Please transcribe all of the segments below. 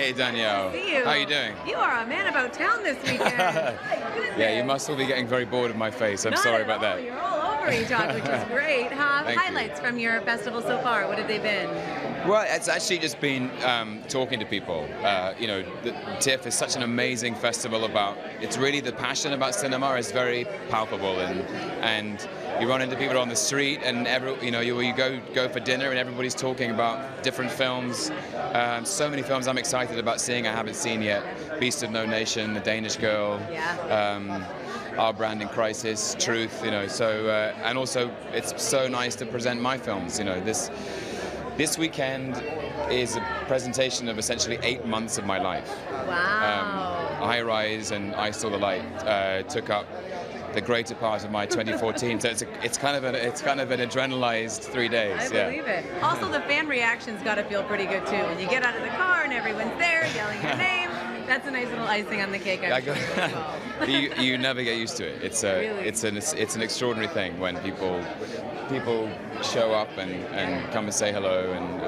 Hey, Danielle. Nice to see you. How are you doing? You are a man about town this weekend. Yeah, you must all be getting very bored of my face. I'm Not sorry at about all. that. You're all over etalk, which is great. Thank Highlights from your festival so far, what have they been? Well, it's actually just been talking to people. The TIFF is such an amazing festival it's really the passion about cinema is very palpable, and you run into people on the street, and you go for dinner and everybody's talking about different films. So many films I'm excited about seeing I haven't seen yet. Beast of No Nation, The Danish Girl. Yeah. Our Brand in Crisis, Truth, and also it's so nice to present my films. This weekend is a presentation of essentially 8 months of my life. Wow. High Rise and I Saw the Light took up the greater part of my 2014. So it's kind of an adrenalized 3 days. I believe it. Also, the fan reaction's got to feel pretty good too. When you get out of the car and everyone's there yelling your name, that's a nice little icing on the cake. I'm sure as well. You never get used to it. It's an extraordinary thing when people show up and come and say hello. And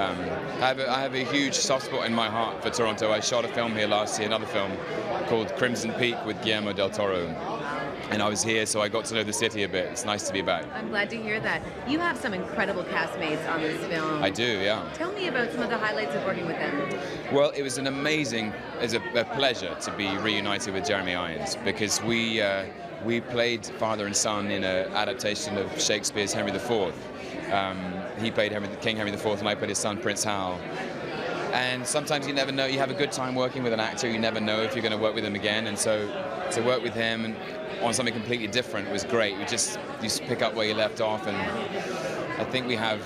I have a huge soft spot in my heart for Toronto. I shot a film here last year, another film called Crimson Peak with Guillermo del Toro. And I was here, so I got to know the city a bit. It's nice to be back. I'm glad to hear that. You have some incredible castmates on this film. I do, yeah. Tell me about some of the highlights of working with them. Well, it was a pleasure to be reunited with Jeremy Irons, because we played father and son in an adaptation of Shakespeare's Henry IV. He played King Henry IV, and I played his son, Prince Hal. And sometimes you never know. You have a good time working with an actor. You never know if you're going to work with him again. And so to work with him on something completely different was great. You just pick up where you left off, and I think we have,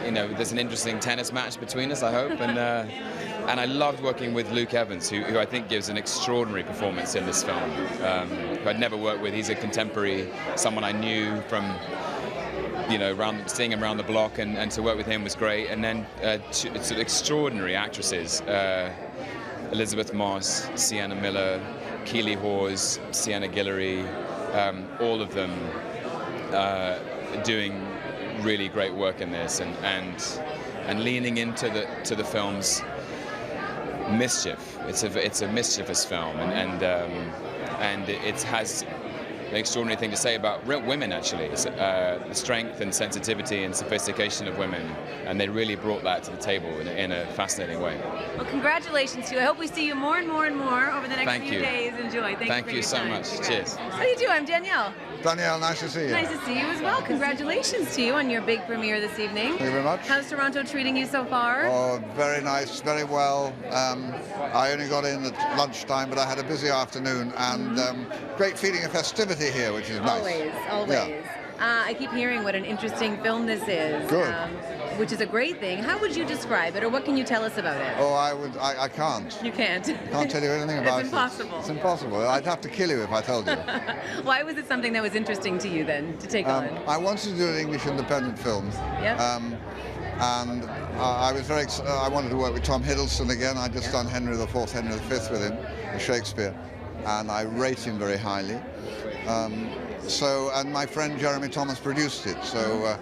there's an interesting tennis match between us, I hope. And I loved working with Luke Evans, who I think gives an extraordinary performance in this film. Who I'd never worked with. He's a contemporary, someone I knew from, seeing him around the block, and to work with him was great. And then two extraordinary actresses, Elizabeth Moss, Sienna Miller, Keely Hawes, Sienna Guillory, all of them doing really great work in this, and leaning into the film's mischief. It's a mischievous film, and it has an extraordinary thing to say about women, actually. It's, the strength and sensitivity and sophistication of women, and they really brought that to the table in a fascinating way. Well, congratulations to you. I hope we see you more and more and more over the next few days. Enjoy. Thank you so much. Cheers. How do you do? I'm Danielle. Danielle, nice to see you. Nice to see you as well. Congratulations to you on your big premiere this evening. Thank you very much. How's Toronto treating you so far? Oh, very nice, very well. I only got in at lunchtime, but I had a busy afternoon, and great feeling of festivity here, which is nice. Always. Yeah. I keep hearing what an interesting film this is. Good. Which is a great thing. How would you describe it, or what can you tell us about it? Oh, I can't. You can't. Can't tell you anything about it. It's impossible. It's impossible. I'd have to kill you if I told you. Why was it something that was interesting to you then, to take on? I wanted to do an English independent film. Yeah. And I was I wanted to work with Tom Hiddleston again. I'd just done Henry IV, Henry V with him, with Shakespeare, and I rate him very highly. And my friend Jeremy Thomas produced it, so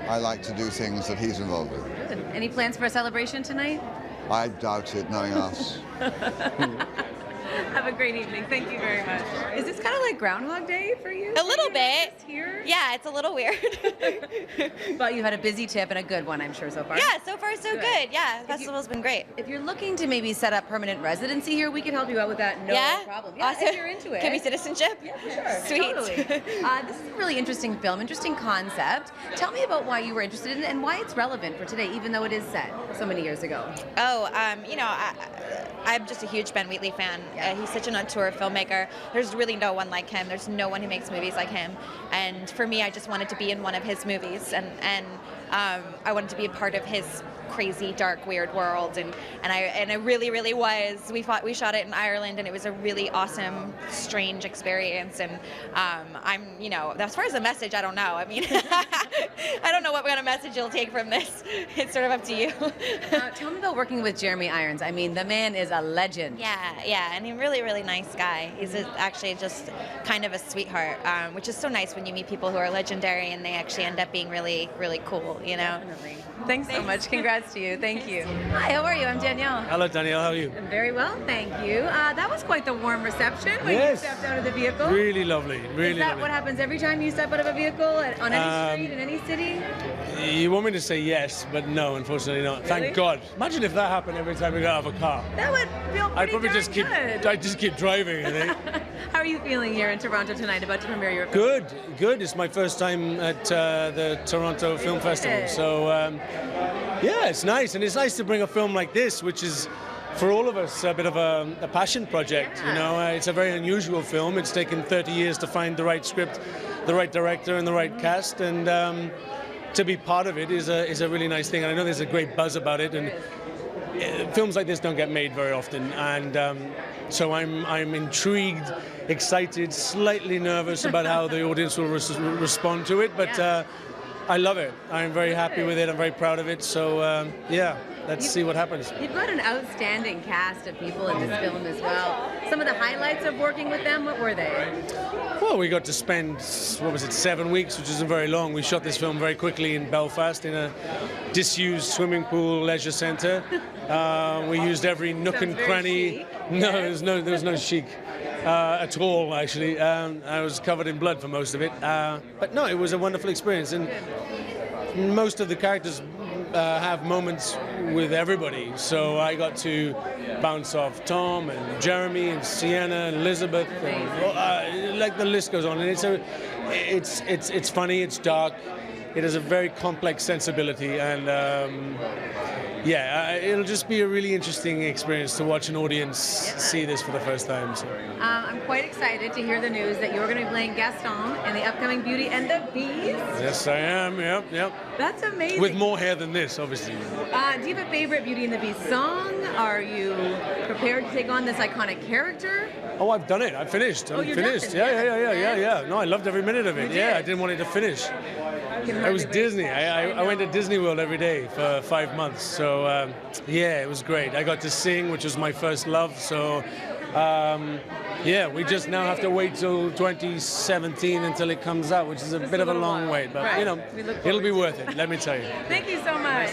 I like to do things that he's involved with. Good. Any plans for a celebration tonight? I doubt it, knowing us. Have a great evening. Thank you very much. Is this kind of like Groundhog Day for you? A little bit. Here? Yeah, it's a little weird. But you had a busy TIFF and a good one, I'm sure, so far. Yeah, so far so good. Yeah, the festival's been great. If you're looking to maybe set up permanent residency here, we can help you out with that. No problem. Yeah, awesome. If you're into it. Give me citizenship? Yeah, for sure. Sweet. Totally. This is a really interesting film, interesting concept. Tell me about why you were interested in it and why it's relevant for today, even though it is set so many years ago. Oh, I'm just a huge Ben Wheatley fan. He's such an auteur filmmaker. There's really no one like him. There's no one who makes movies like him. And for me, I just wanted to be in one of his movies, and I wanted to be a part of his crazy, dark, weird world, and I really, really was. We shot it in Ireland, and it was a really awesome, strange experience. And as far as the message, I don't know. I mean, I don't know what kind of message you'll take from this. It's sort of up to you. Tell me about working with Jeremy Irons. I mean, the man is a legend. Yeah, and he's a really, really nice guy. He's actually just kind of a sweetheart, which is so nice when you meet people who are legendary and they actually end up being really, really cool. cool, you know. Definitely. Thanks so much. Congrats to you. Thank you. Hi, how are you? I'm Danielle. Hello, Danielle. How are you? I'm very well, thank you. That was quite the warm reception when you Yes. stepped out of the vehicle. Really lovely. Really Is that lovely. what happens every time you step out of a vehicle on any street in any city? You want me to say yes, but no, unfortunately not. Really? Thank God. Imagine if that happened every time we got out of a car. That would feel pretty I'd probably darn just keep. good. I'd just keep driving. I think. How are you feeling here in Toronto tonight, about to premiere your film? Good, good. It's my first time at the Toronto Film Festival, so yeah, it's nice, and it's nice to bring a film like this, which is, for all of us, a bit of a passion project. Yeah. You know, it's a very unusual film. It's taken 30 years to find the right script, the right director, and the right cast, and to be part of it is a really nice thing. And I know there's a great buzz about it, and films like this don't get made very often, and so I'm intrigued, excited, slightly nervous about how the audience will respond to it, but I love it. I'm very happy with it. I'm very proud of it. So yeah, let's see what happens. You've got an outstanding cast of people in this film as well. Some of the highlights of working with them, what were they? Well, we got to spend, what was it, 7 weeks, which isn't very long. We shot this film very quickly in Belfast in a disused swimming pool leisure centre. We used every nook Sounds and very cranny. chic. No, there was no chic at all, actually. I was covered in blood for most of it. But no, it was a wonderful experience. And most of the characters have moments with everybody. So I got to bounce off Tom and Jeremy and Sienna and Elizabeth, and like the list goes on. And it's funny, it's dark, it has a very complex sensibility, and yeah, it'll just be a really interesting experience to watch an audience see this for the first time. So. I'm quite excited to hear the news that you're going to be playing Gaston in the upcoming Beauty and the Beast. Yes, I am. Yep. That's amazing. With more hair than this, obviously. Do you have a favorite Beauty and the Beast song? Are you prepared to take on this iconic character? Oh, I've done it. I finished. I'm you're finished. done? Yeah. No, I loved every minute of it. You Yeah, did? I didn't want it to finish. Can It hardly was wait. Disney. I went to Disney World every day for 5 months. So yeah, it was great. I got to sing, which was my first love. So yeah, we just now have to wait till 2017 until it comes out, which is a bit of a long wait. But Right. you know, We look it'll be forward worth it. Let me tell you. Thank you so much.